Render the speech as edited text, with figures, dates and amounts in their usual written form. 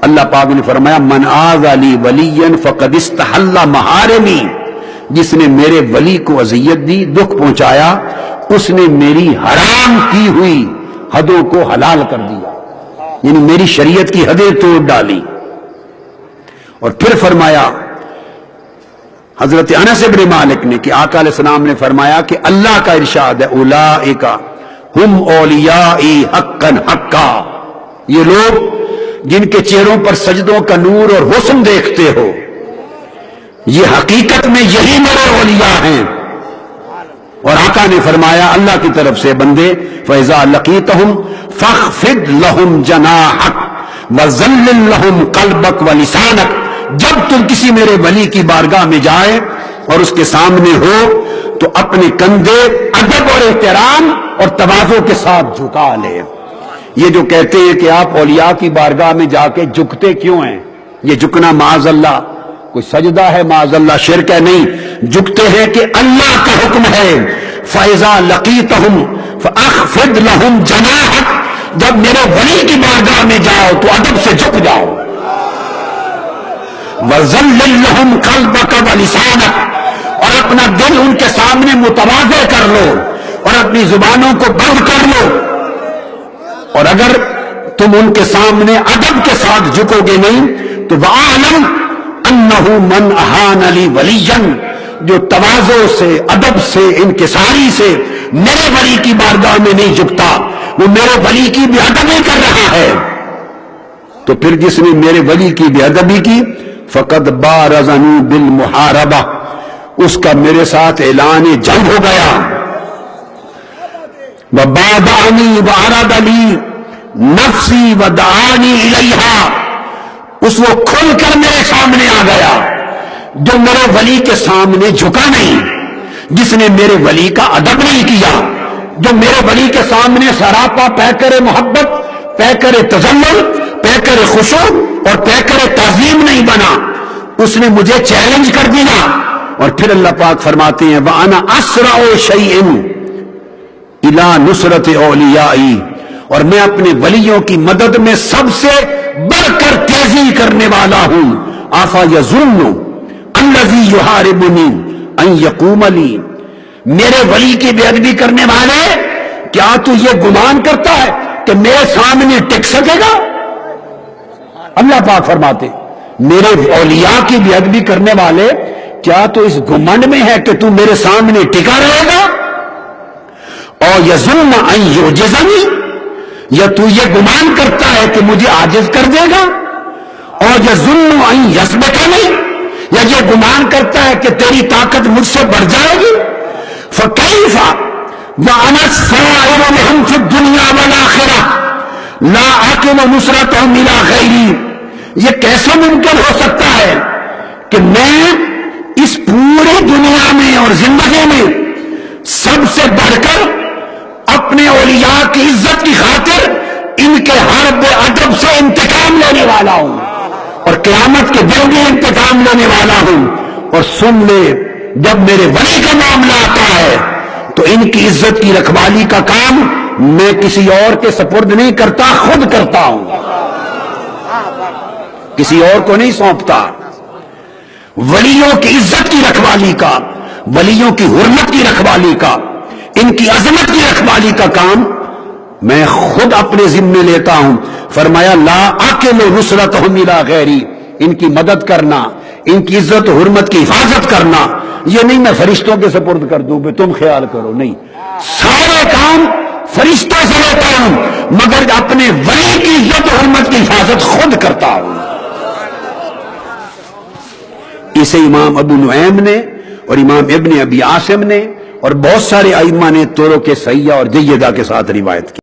اللہ پاک نے فرمایا من آذ علی ولی فقد استحل محارمی، جس نے میرے ولی کو اذیت دی، دکھ پہنچایا، اس نے میری حرام کی ہوئی حدوں کو حلال کر دیا، یعنی میری شریعت کی حدیں توڑ ڈالی۔ اور پھر فرمایا حضرت انس بن مالک نے کہ آقا علیہ السلام نے فرمایا کہ اللہ کا ارشاد ہے اولئک ہم اولیائی حقا حقا، یہ لوگ جن کے چہروں پر سجدوں کا نور اور حسن دیکھتے ہو، یہ حقیقت میں یہی میرے اولیاء ہیں۔ اور آقا نے فرمایا اللہ کی طرف سے بندے فَإِذَا لَقِيتَهُمْ فَاخْفِضْ لَهُمْ جَنَاحَكَ وَذَلِّلْ لَهُمْ قَلْبَكَ وَلِسَانَكَ، جب تم کسی میرے ولی کی بارگاہ میں جائے اور اس کے سامنے ہو تو اپنے کندھے ادب اور احترام اور تواضع کے ساتھ جھکا لے۔ یہ جو کہتے ہیں کہ آپ اولیاء کی بارگاہ میں جا کے جھکتے کیوں ہیں، یہ جھکنا معاذ اللہ کوئی سجدہ ہے، معاذ اللہ شرک ہے، نہیں، جھکتے ہیں کہ اللہ کا حکم ہے فَإِذَا لَقِيتَهُمْ فَأَخْفِضْ لَهُمْ جَنَاحَكَ، جب میرے ولی کی بارگاہ میں جاؤ تو ادب سے جھک جاؤ، وَذَلِّلْ لَهُمْ قَلْبَكَ وَلِسَانَكَ، اور اپنا دل ان کے سامنے متواضع کر لو اور اپنی زبانوں کو بند کر لو۔ اور اگر تم ان کے سامنے ادب کے ساتھ جھکو گے نہیں تو وَأَعْلَمْ أَنَّهُ مَنْ أَهَانَ لِي وَلِيًّا، جو تواضع سے، ادب سے، انکساری سے میرے ولی کی بارگاہ میں نہیں جھکتا، وہ میرے ولی کی بے ادبی کر رہا ہے۔ تو پھر جس نے میرے ولی کی بے ادبی کی فقد بارزنی بالمحاربہ، اس کا میرے ساتھ اعلان جنگ ہو گیا۔ وبادعنی وعرض لی نفسی ودعانی الیہا، اس وہ کھل کر میرے سامنے آ گیا جو میرے ولی کے سامنے جھکا نہیں، جس نے میرے ولی کا ادب نہیں کیا، جو میرے ولی کے سامنے سراپا پیکر محبت، پیکر تذلل، پیکر خشوع اور پیکر تعظیم نہیں بنا، اس نے مجھے چیلنج کر دیا۔ اور پھر اللہ پاک فرماتے ہیں وَأَنَا أَسْرَعُ شَيْءٍ إِلَى نُصْرَةِ أَوْلِيَائِي، اور میں اپنے ولیوں کی مدد میں سب سے بڑھ کر تیزی کرنے والا ہوں۔ أَفَيَظُنُّ الَّذِي يُحَارِبُنِي أَن يَقُومَ لِي، میرے ولی کی بے ادبی کرنے والے، کیا تو یہ گمان کرتا ہے کہ میرے سامنے ٹک سکے گا؟ اللہ پاک فرماتے میرے اولیاء کی بے ادبی کرنے والے، کیا تو اس گمنڈ میں ہے کہ تو میرے سامنے ٹکا رہے گا؟ اور یظن ان یعجزنی، یا تو یہ گمان کرتا ہے کہ مجھے عاجز کر دے گا؟ اور یظن ان یسبقنی، یا یہ گمان کرتا ہے کہ تیری طاقت مجھ سے بڑھ جائے گی؟ فکیف وانا السائر لهم فی الدنیا والآخرہ لا اعقل نصرتهم الی غیری، یہ کیسے ممکن ہو سکتا ہے کہ میں اس پوری دنیا میں اور زندگی میں سب سے بڑھ کر اپنے اولیاء کی عزت کی خاطر ان کے حرب ادب سے انتقام لینے والا ہوں اور قیامت کے دن بھی انتقام لینے والا ہوں؟ اور سن لے، جب میرے ولی کا معاملہ آتا ہے تو ان کی عزت کی رکھوالی کا کام میں کسی اور کے سپرد نہیں کرتا، خود کرتا ہوں، کسی اور کو نہیں سونپتا۔ ولیوں کی عزت کی رکھوالی کا، ولیوں کی حرمت کی رکھوالی کا، ان کی عظمت کی رکھوالی کا کام میں خود اپنے ذمے لیتا ہوں۔ فرمایا لا اعقل نصرتهم الی غیری، ان کی مدد کرنا، ان کی عزت و حرمت کی حفاظت کرنا، یہ نہیں میں فرشتوں کے سپرد کر دوں کہ تم خیال کرو، نہیں، سارے کام فرشتوں سے لیتا ہوں، مگر اپنے ولی کی عزت و حرمت کی حفاظت خود کرتا ہوں۔ اسے امام ابو نعیم نے اور امام ابن ابی عاصم نے اور بہت سارے ائمہ نے طرق صحیحہ اور جیدہ کے ساتھ روایت کی۔